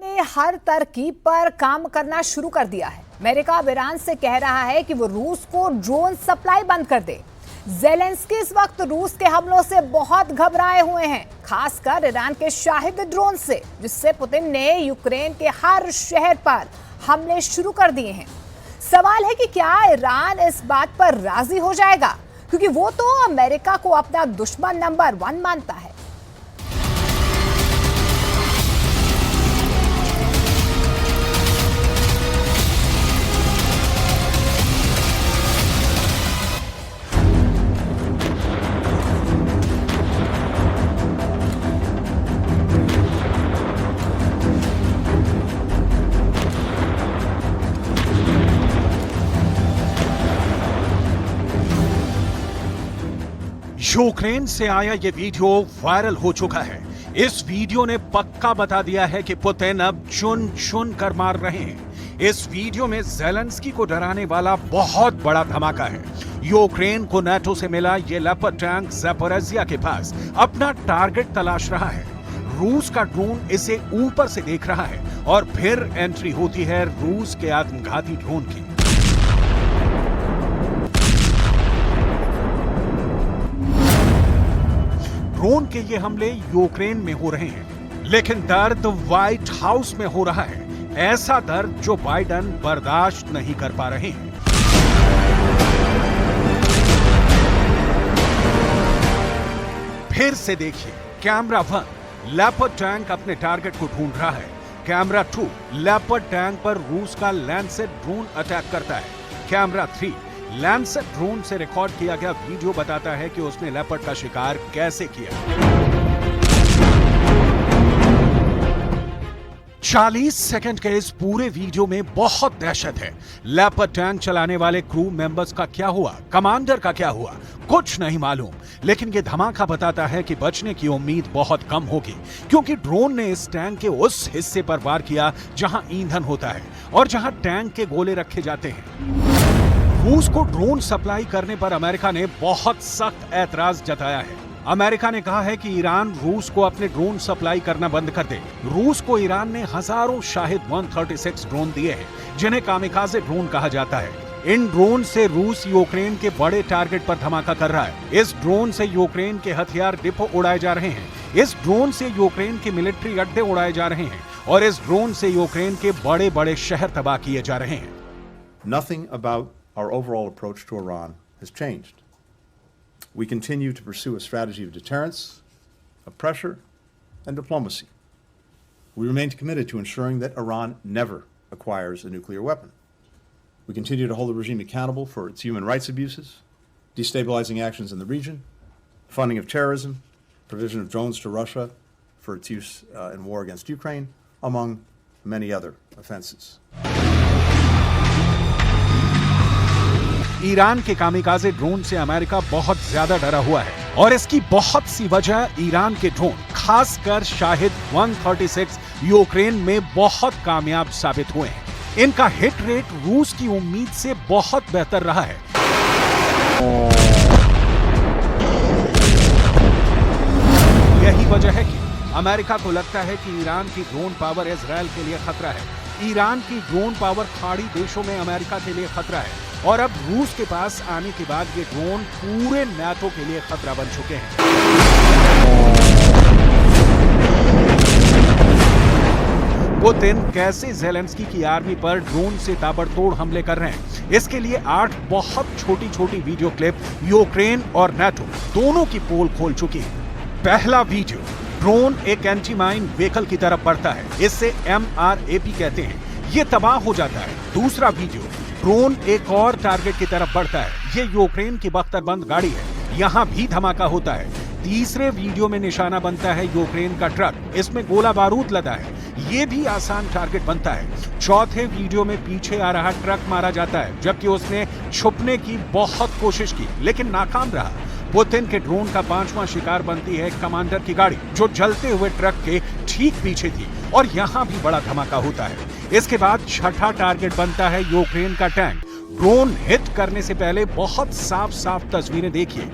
ने हर तरकीब पर काम करना शुरू कर दिया है। अमेरिका अब ईरान से कह रहा है कि वो रूस को ड्रोन सप्लाई बंद कर दे। ज़ेलेंस्की इस वक्त रूस के हमलों से बहुत घबराए हुए हैं, खासकर ईरान के शाहिद ड्रोन से, जिससे पुतिन ने यूक्रेन के हर शहर पर हमले शुरू कर दिए हैं। सवाल है कि क्या ईरान इस बात पर राजी हो जाएगा, क्योंकि वो तो अमेरिका को अपना दुश्मन नंबर 1 मानता है। यूक्रेन से आया ये वीडियो वायरल हो चुका है। इस वीडियो ने पक्का बता दिया है कि पुतिन अब चुन चुन कर मार रहे हैं। इस वीडियो में ज़ेलेंस्की को डराने वाला बहुत बड़ा धमाका है। यूक्रेन को नाटो से मिला ये लेपर्ड टैंक ज़ैपोरिज़िया के पास अपना टारगेट तलाश रहा है। रूस का ड्रोन इसे ऊपर से देख रहा है और फिर एंट्री होती है रूस के आत्मघाती ड्रोन की। ड्रोन के ये हमले यूक्रेन में हो रहे हैं, लेकिन दर्द व्हाइट हाउस में हो रहा है। ऐसा दर्द जो बाइडेन बर्दाश्त नहीं कर पा रहे हैं। फिर से देखिए, कैमरा 1 लेपर्ड टैंक अपने टारगेट को ढूंढ रहा है। कैमरा 2 लेपर्ड टैंक पर रूस का लैंसेट ड्रोन अटैक करता है। कैमरा 3 लैंसेट ड्रोन से रिकॉर्ड किया गया वीडियो बताता है कि उसने लेपर्ड का शिकार कैसे किया। 40 सेकंड के इस पूरे वीडियो में बहुत दहशत है। लेपर्ड टैंक चलाने वाले क्रू मेंबर्स का क्या हुआ, कमांडर का क्या हुआ, कुछ नहीं मालूम। लेकिन ये धमाका बताता है कि बचने की उम्मीद बहुत कम होगी, क्योंकि ड्रोन ने इस टैंक के उस हिस्से पर वार किया जहां ईंधन होता है और जहां टैंक के गोले रखे जाते हैं। रूस को ड्रोन सप्लाई करने पर अमेरिका ने बहुत सख्त ऐतराज जताया है। अमेरिका ने कहा है कि ईरान रूस को अपने ड्रोन सप्लाई करना बंद कर दे। रूस को ईरान ने हजारों शाहिद 136 ड्रोन दिए हैं, जिन्हें कामिकाज़े ड्रोन कहा जाता है। इन ड्रोन से रूस यूक्रेन के बड़े टारगेट पर धमाका कर रहा है। इस ड्रोन से यूक्रेन के हथियार डिपो उड़ाए जा रहे हैं। इस ड्रोन से यूक्रेन के मिलिट्री अड्डे उड़ाए जा रहे हैं और इस ड्रोन से यूक्रेन के बड़े बड़े शहर तबाह किए जा रहे हैं। Nothing about our overall approach to Iran has changed. We continue to pursue a strategy of deterrence, of pressure, and diplomacy. We remain committed to ensuring that Iran never acquires a nuclear weapon. We continue to hold the regime accountable for its human rights abuses, destabilizing actions in the region, funding of terrorism, provision of drones to Russia for its use in war against Ukraine, among many other offenses. Iran के कामिकाज़े drone से America बहुत ज्यादा डरा हुआ है और इसकी बहुत सी वजह ईरान के ड्रोन, खासकर शाहिद 136 यूक्रेन में बहुत कामयाब साबित हुए हैं। इनका हिट रेट रूस की उम्मीद से बहुत बेहतर रहा है। यही वजह है कि अमेरिका को लगता है कि ईरान की ड्रोन पावर इजराइल के लिए खतरा है। ईरान की ड्रोन पावर खाड़ी देशों में अमेरिका के लिए खतरा है और अब रूस के पास आने के बाद ये ड्रोन पूरे नाटो के लिए खतरा बन चुके हैं। पुतिन कैसे ज़ेलेंस्की की आर्मी पर ड्रोन से ताबड़तोड़ हमले कर रहे हैं, इसके लिए 8 बहुत छोटी छोटी वीडियो क्लिप यूक्रेन और नाटो दोनों की पोल खोल चुकी है। पहला वीडियो, ड्रोन एक एंटी माइन व्हीकल की तरफ बढ़ता है, इससे MRAP कहते हैं, ये तबाह हो जाता है। दूसरा वीडियो, ड्रोन एक और टारगेट की तरफ बढ़ता है, ये यूक्रेन की बख्तरबंद गाड़ी है, यहां भी धमाका होता है। तीसरे वीडियो में निशाना बनता है यूक्रेन का ट्रक, इसमें गोला बारूद लदा है, ये भी आसान टारगेट बनता है। चौथे वीडियो में पीछे आ रहा ट्रक मारा जाता है, जबकि उसने छुपने की बहुत कोशिश की लेकिन नाकाम रहा। पुतिन के ड्रोन का 5वां शिकार बनती है कमांडर की गाड़ी, जो जलते हुए ट्रक के ठीक पीछे थी और यहां भी बड़ा धमाका होता है। इसके बाद छठा टारगेट बनता है यूक्रेन का टैंक। ड्रोन हिट करने से पहले बहुत साफ साफ तस्वीरें देखिए।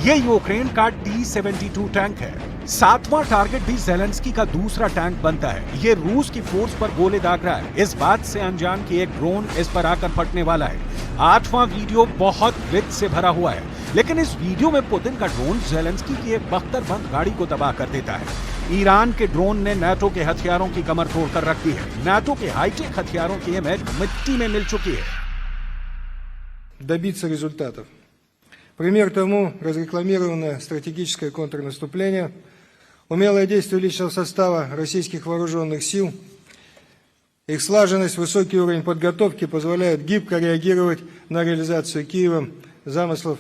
ये यूक्रेन का T-72 टैंक है। सातवां टारगेट भी ज़ेलेंस्की का दूसरा टैंक बनता है। ये रूस की फोर्स पर गोले दाग रहा है, इस बात से अनजान कि एक ड्रोन इस पर आकर फटने वाला है। आठवां वीडियो बहुत वित्त से भरा हुआ है, लेकिन इस वीडियो में पुतिन का ड्रोन ज़ेलेंस्की की एक बख्तरबंद गाड़ी को तबाह कर देता है। ईरान के ड्रोन ने नाटो के हथियारों की कमर तोड़कर रख दी है। नाटो के हाईटेक हथियारों की इमेज मिट्टी में मिल चुकी है। Добиться результатов. Пример тому разрекламированное стратегическое контрнаступление, умелое действие личного состава российских вооруженных сил, их слаженность, высокий уровень подготовки позволяют гибко реагировать на реализацию Киевом замыслов.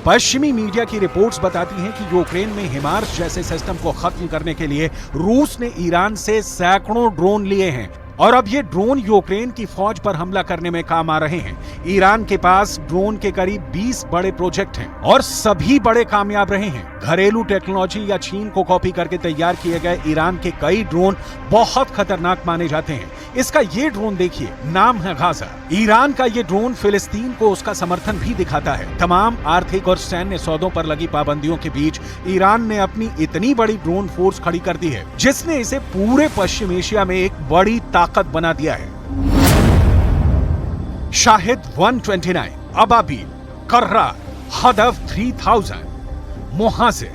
पश्चिमी मीडिया की रिपोर्ट्स बताती हैं कि यूक्रेन में हिमार्स जैसे सिस्टम को खत्म करने के लिए रूस ने ईरान से सैकड़ों ड्रोन लिए हैं और अब ये ड्रोन यूक्रेन की फौज पर हमला करने में काम आ रहे हैं। ईरान के पास ड्रोन के करीब 20 बड़े प्रोजेक्ट हैं और सभी बड़े कामयाब रहे हैं। घरेलू टेक्नोलॉजी या चीन को कॉपी करके तैयार किए गए ईरान के कई ड्रोन बहुत खतरनाक माने जाते हैं। इसका ये ड्रोन देखिए, नाम है गाजा। ईरान का ये ड्रोन फिलिस्तीन को उसका समर्थन भी दिखाता है। तमाम आर्थिक और सैन्य सौदों पर लगी पाबंदियों के बीच ईरान ने अपनी इतनी बड़ी ड्रोन फोर्स खड़ी कर दी है, जिसने इसे पूरे पश्चिम एशिया में एक बड़ी ताकत बना दिया है। शाहिद 129, अबाबील, कर्रा, हदफ 3000, मुहासिर,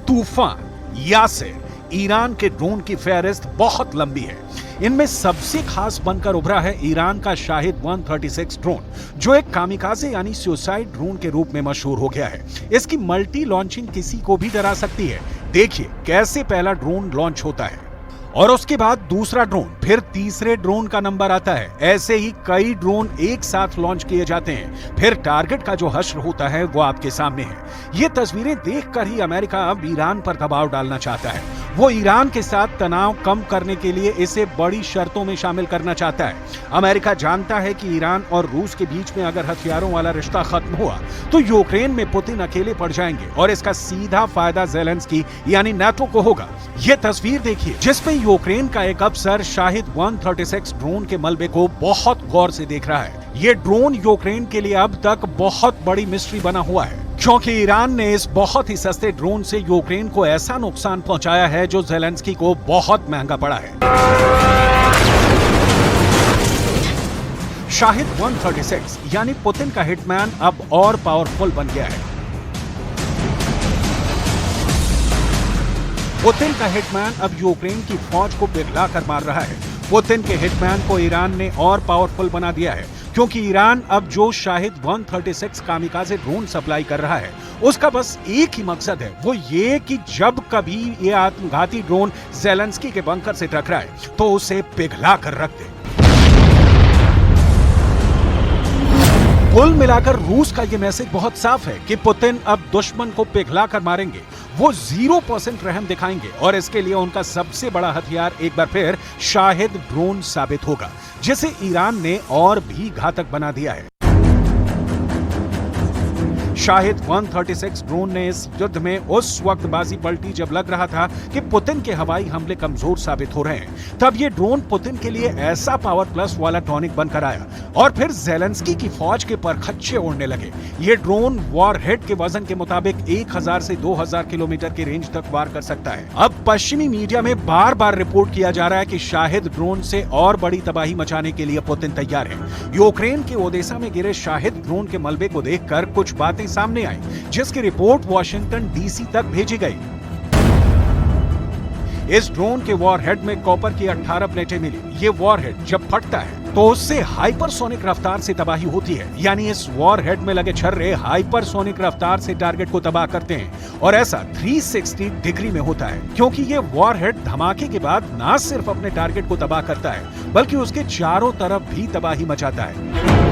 तूफान, यासिर, ईरान के ड्रोन की फहरिस्त बहुत लंबी है। इनमें सबसे खास बनकर उभरा है ईरान का शाहिद 136 ड्रोन, जो एक कामिकाज़े यानी सुसाइड ड्रोन के रूप में मशहूर हो गया है। इसकी मल्टी लॉन्चिंग किसी को भी डरा सकती है। देखिए कैसे पहला ड्रोन लॉन्च होता है और उसके बाद दूसरा ड्रोन, फिर तीसरे ड्रोन का नंबर आता है। ऐसे ही कई ड्रोन एक साथ लॉन्च किए जाते हैं। फिर टारगेट का जो हश्र होता है वो आपके सामने है। ये तस्वीरें देखकर ही अमेरिका अब ईरान पर दबाव डालना चाहता है। वो ईरान के साथ तनाव कम करने के लिए इसे बड़ी शर्तों में शामिल करना चाहता है। अमेरिका जानता है कि ईरान और रूस के बीच में अगर हथियारों वाला रिश्ता खत्म हुआ तो यूक्रेन में पुतिन अकेले पड़ जाएंगे और इसका सीधा फायदा ज़ेलेंस्की यानी नाटो को होगा। ये तस्वीर देखिए जिसमें यूक्रेन का एक अफसर शाहिद 136 ड्रोन के मलबे को बहुत गौर से देख रहा है। ये ड्रोन यूक्रेन के लिए अब तक बहुत बड़ी मिस्ट्री बना हुआ है, क्योंकि ईरान ने इस बहुत ही सस्ते ड्रोन से यूक्रेन को ऐसा नुकसान पहुंचाया है जो ज़ेलेंस्की को बहुत महंगा पड़ा है। शाहिद 136 यानी पुतिन का हिटमैन अब और पावरफुल बन गया है। पुतिन का हिटमैन अब यूक्रेन की फौज को पिघला कर मार रहा है। पुतिन के हिटमैन को ईरान ने और पावरफुल बना दिया है, क्योंकि ईरान अब जो शाहिद 136 कामिकाज़े ड्रोन सप्लाई कर रहा है उसका बस एक ही मकसद है, वो ये कि जब कभी ये आत्मघाती ड्रोन ज़ेलेंस्की के बंकर से टकराए तो उसे पिघला कर रख दे। कुल मिलाकर रूस का ये मैसेज बहुत साफ है कि पुतिन अब दुश्मन को पिघला कर मारेंगे। वो 0% रहम दिखाएंगे और इसके लिए उनका सबसे बड़ा हथियार एक बार फिर शाहिद ड्रोन साबित होगा, जिसे ईरान ने और भी घातक बना दिया है। शाहिद 136 ड्रोन ने इस युद्ध में उस वक्त बाजी पलटी जब लग रहा था कि पुतिन के हवाई हमले कमजोर साबित हो रहे हैं। तब ये ड्रोन पुतिन के लिए ऐसा पावर प्लस वाला टॉनिक बनकर आया और फिर ज़ेलेंस्की की फौज के परखच्चे उड़ने लगे। ये ड्रोन वॉरहेड के वजन के मुताबिक 1000 से 2000 किलोमीटर की रेंज तक वार कर सकता है। अब पश्चिमी मीडिया में बार बार रिपोर्ट किया जा रहा है कि शाहिद ड्रोन से और बड़ी तबाही मचाने के लिए पुतिन तैयार है। यूक्रेन के ओदेसा में गिरे शाहिद ड्रोन के मलबे को देखकर कुछ बातें सामने आई, जिसकी रिपोर्ट वॉशिंगटन डीसी तक भेजी गई। इस ड्रोन के वॉरहेड में कॉपर की 18 प्लेटें मिली। ये वॉरहेड जब फटता है तो उससे हाइपरसोनिक रफ्तार से तबाही होती है, यानी इस वॉरहेड में लगे छर्रे हाइपरसोनिक रफ्तार से टारगेट को तबाह करते हैं और ऐसा 360 डिग्री में होता है, क्योंकि ये वॉरहेड धमाके के बाद ना सिर्फ अपने टारगेट को तबाह करता है बल्कि उसके चारों तरफ भी तबाही मचाता है।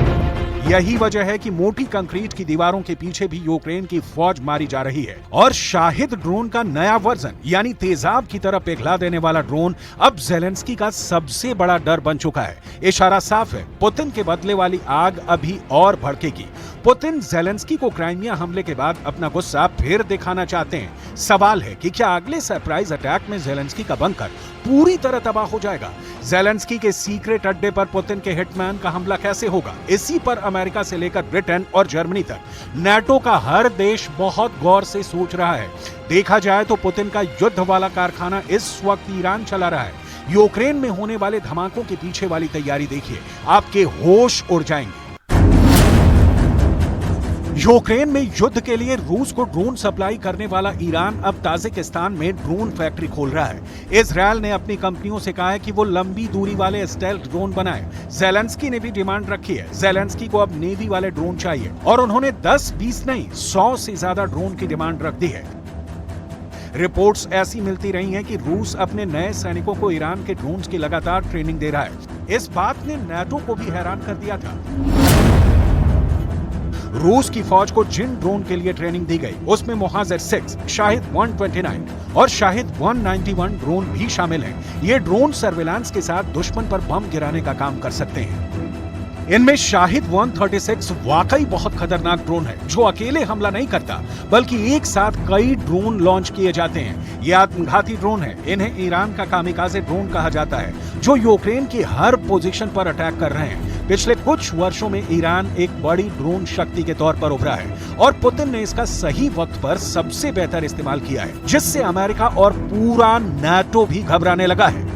यही वजह है कि मोटी कंक्रीट की दीवारों के पीछे भी यूक्रेन की फौज मारी जा रही है और शाहिद ड्रोन का नया वर्जन यानी तेजाब की तरह पिघला देने वाला ड्रोन अब ज़ेलेंस्की का सबसे बड़ा डर बन चुका है। इशारा साफ है, पुतिन के बदले वाली आग अभी और भड़केगी। पुतिन ज़ेलेंस्की को क्राइमिया हमले के बाद अपना गुस्सा फिर दिखाना चाहते हैं। सवाल है कि क्या अगले सरप्राइज अटैक में ज़ेलेंस्की का बंकर पूरी तरह तबाह हो जाएगा? ज़ेलेंस्की के सीक्रेट अड्डे पर पुतिन के हिटमैन का हमला कैसे होगा? इसी पर अमेरिका से लेकर ब्रिटेन और जर्मनी तक नाटो का हर देश बहुत गौर से सोच रहा है। देखा जाए तो पुतिन का युद्ध वाला कारखाना इस वक्त ईरान चला रहा है। यूक्रेन में होने वाले धमाकों के पीछे वाली तैयारी देखिए, आपके होश उड़ जाएंगे। यूक्रेन में युद्ध के लिए रूस को ड्रोन सप्लाई करने वाला ईरान अब ताजिकिस्तान में ड्रोन फैक्ट्री खोल रहा है। इजरायल ने अपनी कंपनियों से कहा है कि वो लंबी दूरी वाले स्टेल्थ ड्रोन बनाए। जेलेंस्की ने भी डिमांड रखी है। जेलेंस्की को अब नेवी वाले ड्रोन चाहिए और उन्होंने 10-20 नहीं 100 से ज्यादा ड्रोन की डिमांड रख दी है। रिपोर्ट्स ऐसी मिलती रही हैं कि रूस अपने नए सैनिकों को ईरान के ड्रोन्स की लगातार ट्रेनिंग दे रहा है। इस बात ने नाटो को भी हैरान कर दिया था। रूस की फौज को जिन ड्रोन के लिए ट्रेनिंग दी गई उसमें मोहाजिर 6, शाहिद 129 और शाहिद 191 ड्रोन भी शामिल हैं। ये ड्रोन सर्विलांस के साथ दुश्मन पर बम गिराने का काम कर सकते हैं। इनमें शाहिद 136 वाकई बहुत खतरनाक ड्रोन है जो अकेले हमला नहीं करता बल्कि एक साथ कई ड्रोन लॉन्च किए जाते हैं। ये आत्मघाती ड्रोन है। इन्हें ईरान का कामिकाज़े ड्रोन कहा जाता है जो यूक्रेन की हर पोजीशन पर अटैक कर रहे हैं। पिछले कुछ वर्षों में ईरान एक बड़ी ड्रोन शक्ति के तौर पर उभरा है और पुतिन ने इसका सही वक्त पर सबसे बेहतर इस्तेमाल किया है, जिससे अमेरिका और पूरा नाटो भी घबराने लगा है।